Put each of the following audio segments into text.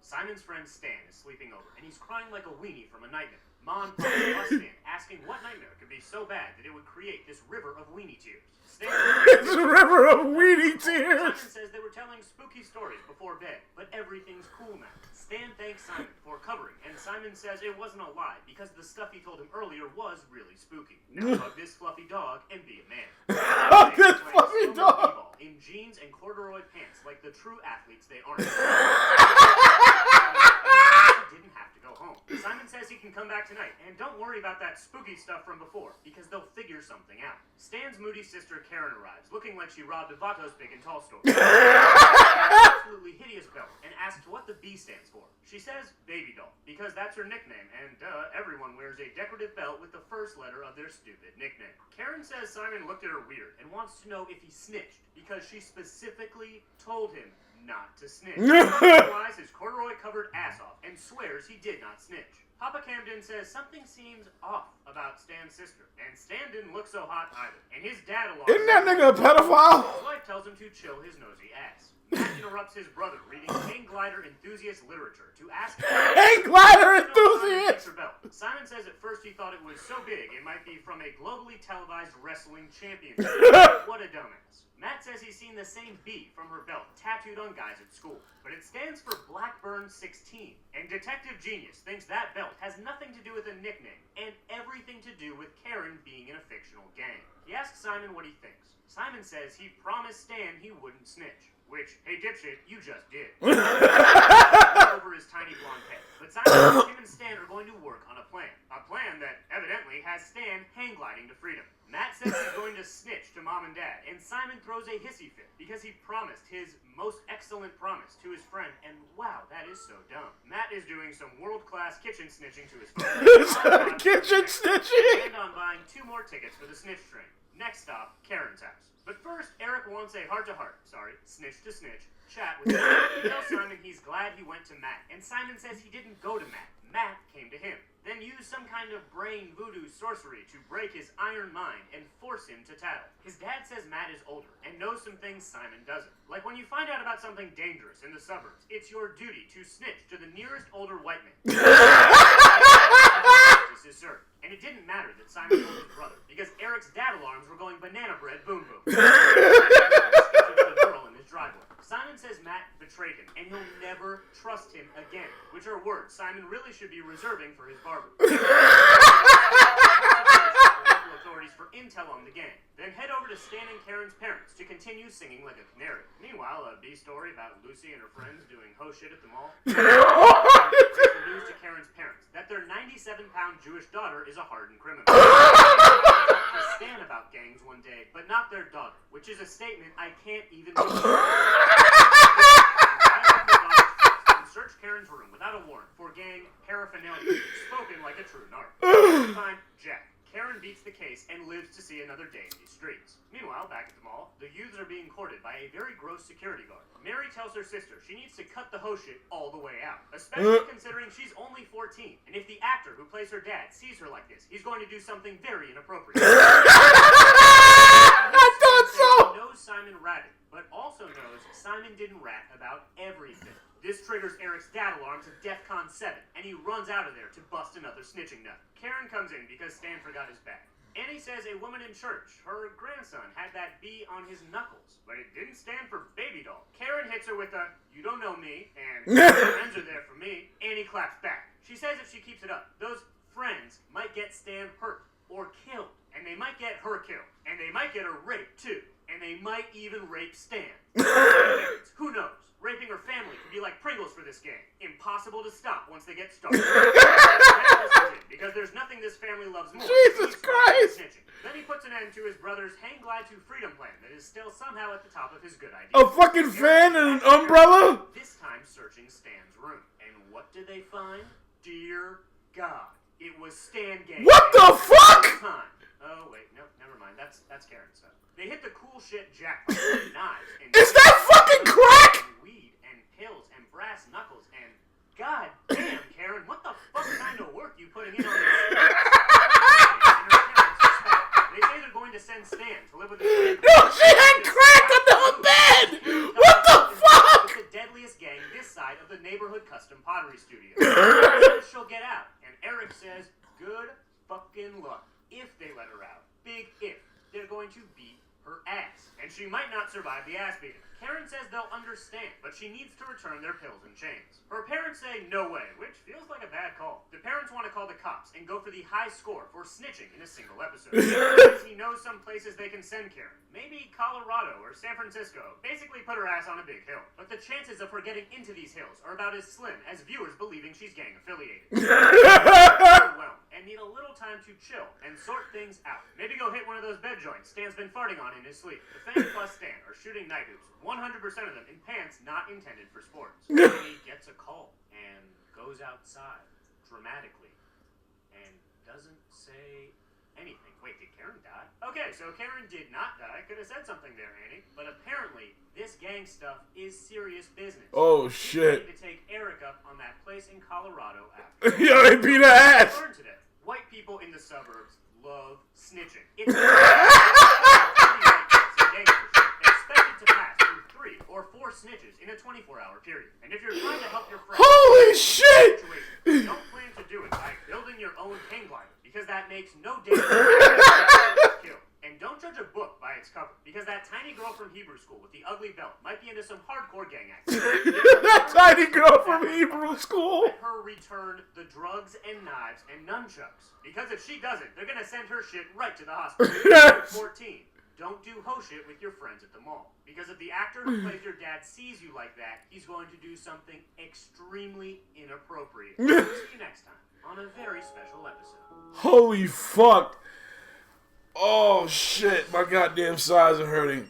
Simon's friend Stan is sleeping over, and he's crying like a weenie from a nightmare. Mom busts in, asking what nightmare could be so bad that it would create this river of weenie tears. It's a river of weenie tears! Simon says they were telling spooky stories before bed, but everything's cool now. Stan thanks Simon for covering, and Simon says it wasn't a lie, because the stuff he told him earlier was really spooky. Now hug this fluffy dog and be a man. Hug this fluffy dog! In jeans and corduroy pants, like the true athletes they aren't. Didn't have to go home. Simon says he can come back tonight, and don't worry about that spooky stuff from before, because they'll figure something out. Stan's moody sister Karen arrives, looking like she robbed a Vatos Big and Tall store. Absolutely hideous belt, and asks what the B stands for. She says baby doll, because that's her nickname, and everyone wears a decorative belt with the first letter of their stupid nickname. Karen says Simon looked at her weird, and wants to know if he snitched, because she specifically told him not to snitch. He flies his corduroy-covered ass off and swears he did not snitch. Papa Camden says something seems off about Stan's sister, and Stan didn't look so hot either. And his dad along. Isn't that nigga a pedophile? His wife tells him to chill his nosy ass. Matt interrupts his brother reading hang glider enthusiast literature to ask him. Hang glider enthusiast! Simon says at first he thought it was so big it might be from a globally televised wrestling championship. What a dumbass. Matt says he's seen the same B from her belt tattooed on guys at school, but it stands for Blackburn 16. And Detective Genius thinks that belt has nothing to do with a nickname and everything to do with Karen being in a fictional gang. He asks Simon what he thinks. Simon says he promised Stan he wouldn't snitch. Which, hey dipshit, you just did. Over his tiny blonde head. But Simon says him and Stan are going to work on a plan. A plan that evidently has Stan hang gliding to freedom. Matt says he's going to snitch to Mom and Dad, and Simon throws a hissy fit because he promised his most excellent promise to his friend, and wow, that is so dumb. Matt is doing some world-class kitchen snitching to his friend. Kitchen snitching? And on buying 2 more tickets for the snitch train. Next stop, Karen's house. But first, Eric wants a heart-to-heart, snitch to snitch, chat with him. He tells Simon he's glad he went to Matt, and Simon says he didn't go to Matt. Matt came to him. Then used some kind of brain voodoo sorcery to break his iron mind and force him to tattle. His dad says Matt is older and knows some things Simon doesn't. Like when you find out about something dangerous in the suburbs, it's your duty to snitch to the nearest older white man. This is certain. And it didn't matter that Simon told his brother, because Eric's dad alarms were going banana bread boom boom. The girl in his driveway. Simon says Matt betrayed him, and he'll never trust him again, which are words Simon really should be reserving for his barber. Local authorities for intel on the gang. Then head over to Stan and Karen's parents to continue singing like a canary. Meanwhile, a B story about Lucy and her friends doing ho shit at the mall. The news to Karen's parents that their 97-pound Jewish daughter is a hardened criminal. To Stan about gangs one day, but not their daughter, which is a statement I can't even search Karen's room without a warrant for gang paraphernalia, spoken like a true narc. Find Jack. Karen beats the case and lives to see another day in these streets. Meanwhile, back at the mall, the youths are being courted by a very gross security guard. Mary tells her sister she needs to cut the ho shit all the way out, especially considering she's only 14. And if the actor who plays her dad sees her like this, he's going to do something very inappropriate. I thought so! He knows Simon ratted, but also knows Simon didn't rat about everything. This triggers Eric's dad alarms at DEFCON 7, and he runs out of there to bust another snitching nut. Karen comes in because Stan forgot his bag. Annie says a woman in church, her grandson, had that B on his knuckles, but it didn't stand for baby doll. Karen hits her with a, you don't know me, and friends are there for me. Annie claps back. She says if she keeps it up, those friends might get Stan hurt or killed, and they might get her killed, and they might get her raped too, and they might even rape Stan. Who knows? Raping her family could be like Pringles for this gang. Impossible to stop once they get started. Because there's nothing this family loves more. Jesus Christ! Then he puts an end to his brother's hang glide to freedom plan that is still somehow at the top of his good idea. A fucking fan and an umbrella? This time searching Stan's room. And what did they find? Dear God. It was Stan Gang. What the fuck? Oh, wait. No, never mind. That's Karen stuff. They hit the cool shit jackpot with knives and... Is that fucking crack? ...weed and pills and brass knuckles and... God damn, Karen, what the fuck kind of work you putting in on this? They say they're going to send Stan to live with his friend. No, she had crack under her bed! What the fuck? It's the deadliest gang this side of the neighborhood neighborhood custom pottery studio. She says she'll get out, and Eric says, good fucking luck if they let her out. Big if. They're going to beat her ass, and she might not survive the ass beating. Karen says they'll understand, but she needs to return their pills and chains. Her parents say no way, which feels like a bad call. The parents want to call the cops and go for the high score for snitching in a single episode. He knows some places they can send Karen. Maybe Colorado or San Francisco. Basically put her ass on a big hill. But the chances of her getting into these hills are about as slim as viewers believing she's gang affiliated. Overwhelmed and need a little time to chill and sort things out. Maybe go hit one of those bed joints Stan's been farting on in his sleep. The Fang plus Stan are shooting night hoops, 100% of them in pants not intended for sports. He gets a call and goes outside dramatically and doesn't say anything. Wait, did Karen die? Okay, so Karen did not die. Could have said something there, Annie. But apparently, this gang stuff is serious business. Oh, We shit. need to take Eric up on that place in Colorado after. Yo, they beat her ass. Learn today. White people in the suburbs love snitching. It's expected to pass through 3 or 4 snitches in a 24-hour period. And if you're trying to help your friend, Holy shit. don't plan to do it by building your own hang glider, because that makes no difference. Kill. And don't judge a book by its cover, because that tiny girl from Hebrew school with the ugly belt might be into some hardcore gang activity. That tiny girl from Hebrew school. Let her return the drugs and knives and nunchucks. Because if she doesn't, they're gonna send her shit right to the hospital. Yes. 14. Don't do ho shit with your friends at the mall. Because if the actor who plays your dad sees you like that, he's going to do something extremely inappropriate. See you next time on a very special episode. Holy fuck. Oh shit, my goddamn sides are hurting.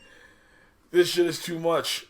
This shit is too much.